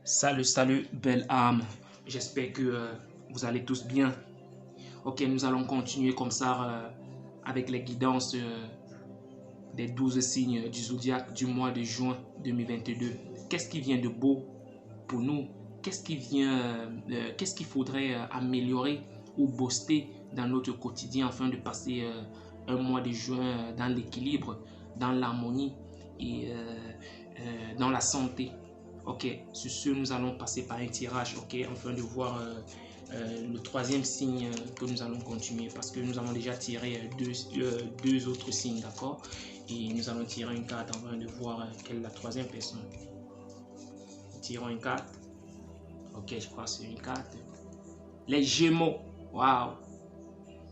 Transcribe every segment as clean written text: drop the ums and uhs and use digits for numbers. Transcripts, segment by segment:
Salut, belle âme. J'espère que vous allez tous bien. Ok, nous allons continuer comme ça avec les guidances des 12 signes du zodiaque du mois de juin 2022. Qu'est-ce qui vient de beau pour nous? Qu'est-ce qu'il faudrait améliorer ou booster dans notre quotidien afin de passer un mois de juin dans l'équilibre, dans l'harmonie et dans la santé? Ok, sur ce, nous allons passer par un tirage, ok, afin de voir le troisième signe que nous allons continuer parce que nous avons déjà tiré deux autres signes, d'accord? Et nous allons tirer une carte afin de voir quelle est la troisième personne. Tirons une carte. Ok, je crois que c'est une carte. Les Gémeaux. Waouh!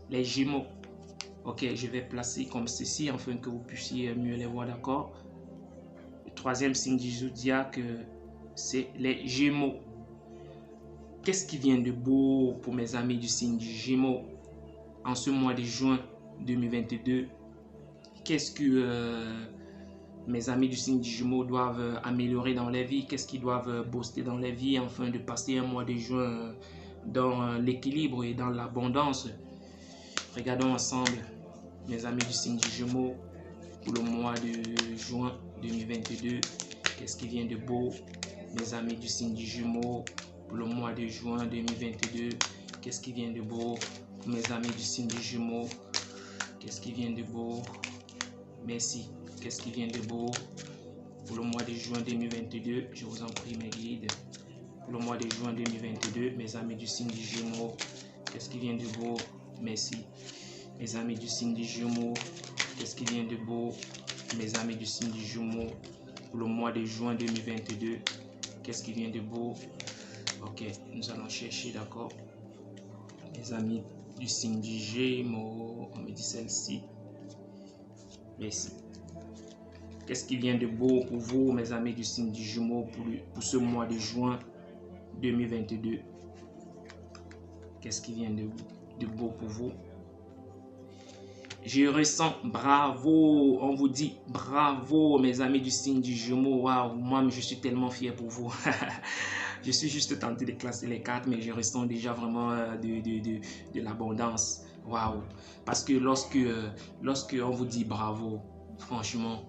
Les Gémeaux. Ok, je vais placer comme ceci afin que vous puissiez mieux les voir, d'accord? Le troisième signe du zodiaque, c'est les Gémeaux. Qu'est-ce qui vient de beau pour mes amis du signe du Gémeaux en ce mois de juin 2022? Qu'est-ce que mes amis du signe du Gémeaux doivent améliorer dans leur vie? Qu'est-ce qu'ils doivent booster dans leur vie afin de passer un mois de juin dans l'équilibre et dans l'abondance? Regardons ensemble, mes amis du signe du Gémeaux, pour le mois de juin 2022. Qu'est-ce qui vient de beau, mes amis du signe du Gémeaux, pour le mois de juin 2022? Qu'est-ce qui vient de beau, mes amis du signe du Gémeaux? Qu'est-ce qui vient de beau? Merci. Qu'est-ce qui vient de beau pour le mois de juin 2022? Je vous en prie, mes guides. Pour le mois de juin 2022, mes amis du signe du Gémeaux, qu'est-ce qui vient de beau? Merci. Mes amis du signe du Gémeaux, qu'est-ce qui vient de beau? Mes amis du signe du Gémeaux, pour le mois de juin 2022, qu'est-ce qui vient de beau? Ok, nous allons chercher, d'accord? Mes amis du signe du Gémeaux, on me dit celle-ci. Merci. Qu'est-ce qui vient de beau pour vous, mes amis du signe du Gémeaux, pour ce mois de juin 2022? Qu'est-ce qui vient de beau pour vous? Je ressens bravo, on vous dit bravo, mes amis du signe du Gémeaux. Waouh, moi je suis tellement fier pour vous. Je suis juste tenté de classer les cartes, mais je ressens déjà vraiment de l'abondance. Waouh, parce que lorsque on vous dit bravo, franchement,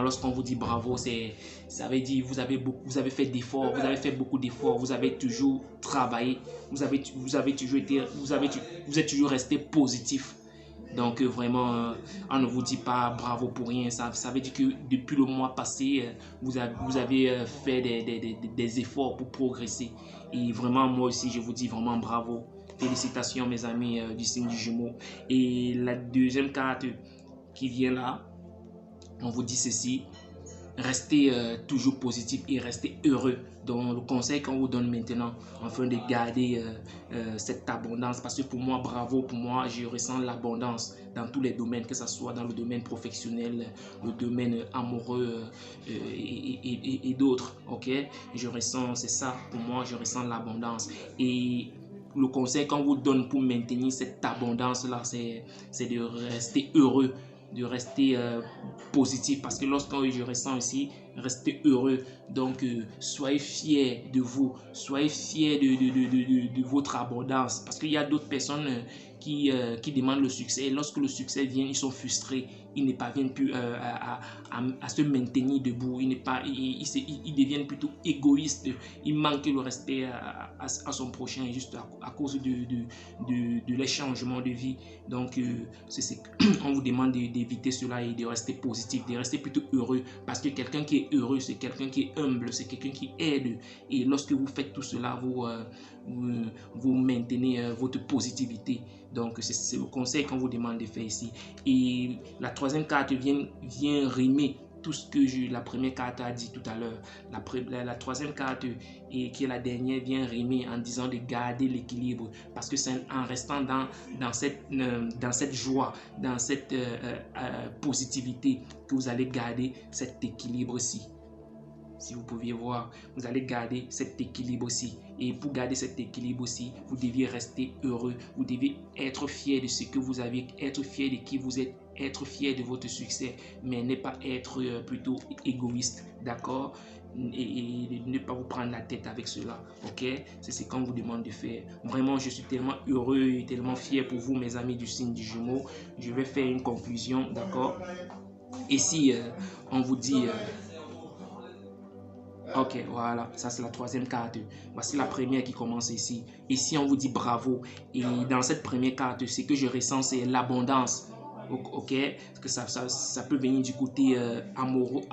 lorsqu'on vous dit bravo, ça veut dire vous avez fait d'efforts, vous avez fait beaucoup d'efforts, vous avez toujours travaillé, vous êtes toujours resté positif. Donc vraiment, on ne vous dit pas bravo pour rien. Ça veut dire que depuis le mois passé, vous avez fait des efforts pour progresser. Et vraiment, moi aussi, je vous dis vraiment bravo. Félicitations, mes amis du signe du Gémeaux. Et la deuxième carte qui vient là, on vous dit ceci: restez toujours positif et restez heureux. Donc le conseil qu'on vous donne maintenant, afin de garder cette abondance, parce que pour moi, bravo, pour moi, je ressens l'abondance dans tous les domaines, que ce soit dans le domaine professionnel, le domaine amoureux et d'autres. Ok, je ressens, c'est ça, pour moi, je ressens l'abondance. Et le conseil qu'on vous donne pour maintenir cette abondance là, c'est de rester heureux, de rester positif, parce que lorsque je ressens ici, restez heureux. Donc soyez fiers de vous, soyez fiers de votre abondance, parce qu'il y a d'autres personnes qui demandent le succès, et lorsque le succès vient, ils sont frustrés, ils ne parviennent plus à se maintenir debout, ils deviennent plutôt égoïstes, ils manquent le respect à son prochain, juste à cause de les changements de vie. Donc on vous demande d'éviter cela et de rester positif, de rester plutôt heureux, parce que quelqu'un qui est heureux, c'est quelqu'un qui est humble, c'est quelqu'un qui aide. Et lorsque vous faites tout cela, vous maintenez votre positivité. Donc c'est le conseil qu'on vous demande de faire ici. Et la troisième carte vient rimer tout ce que la première carte a dit tout à l'heure. La troisième carte, et qui est la dernière, vient rimer en disant de garder l'équilibre, parce que c'est en restant dans cette joie, dans cette positivité, que vous allez garder cet équilibre-ci. Si vous pouviez voir, vous allez garder cet équilibre aussi. Et pour garder cet équilibre aussi, vous deviez rester heureux. Vous devez être fier de ce que vous avez, être fier de qui vous êtes, être fier de votre succès, mais ne pas être plutôt égoïste, d'accord? Et ne pas vous prendre la tête avec cela, ok? C'est ce qu'on vous demande de faire. Vraiment, je suis tellement heureux et tellement fier pour vous, mes amis du signe du Gémeaux. Je vais faire une conclusion, d'accord? Et si on vous dit... ok, voilà, ça c'est la troisième carte. Voici la première qui commence ici. Ici, on vous dit bravo. Et dans cette première carte, ce que je ressens, c'est l'abondance. Ok, que ça peut venir du côté amour,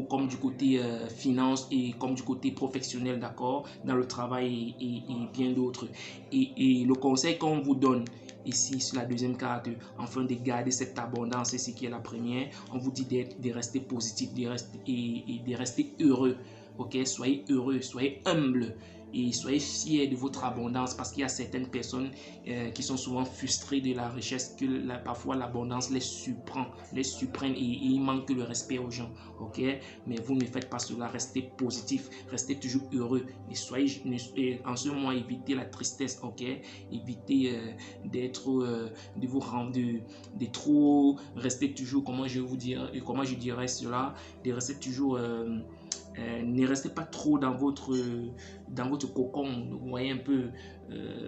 comme du côté finance et comme du côté professionnel, d'accord, dans le travail et bien d'autres. Et le conseil qu'on vous donne ici sur la deuxième carte, afin de garder cette abondance, c'est ce qui est la première, on vous dit de rester positif, de rester heureux. Ok, soyez heureux, soyez humble et soyez fiers de votre abondance, parce qu'il y a certaines personnes qui sont souvent frustrées de la richesse, que parfois l'abondance les surprenne et il manque le respect aux gens. Ok, mais vous ne faites pas cela, restez positif, restez toujours heureux et soyez en ce moment, évitez la tristesse. Ok, évitez de vous rendre de trop, restez toujours, comment je dirais cela, de rester toujours ne restez pas trop dans votre cocon, vous voyez un peu,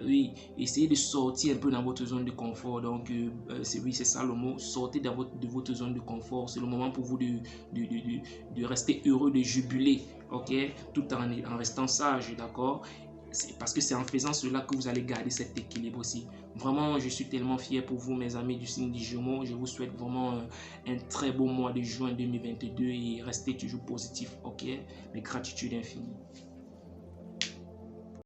oui, essayez de sortir un peu dans votre zone de confort. Donc c'est ça le mot, sortez de votre zone de confort. C'est le moment pour vous de rester heureux, de jubiler, ok, tout en restant sage, d'accord? Parce que c'est en faisant cela que vous allez garder cet équilibre aussi. Vraiment, je suis tellement fier pour vous, mes amis du signe du Gémeaux. Je vous souhaite vraiment un très beau mois de juin 2022 et restez toujours positif, ok? Mais gratitude infinie.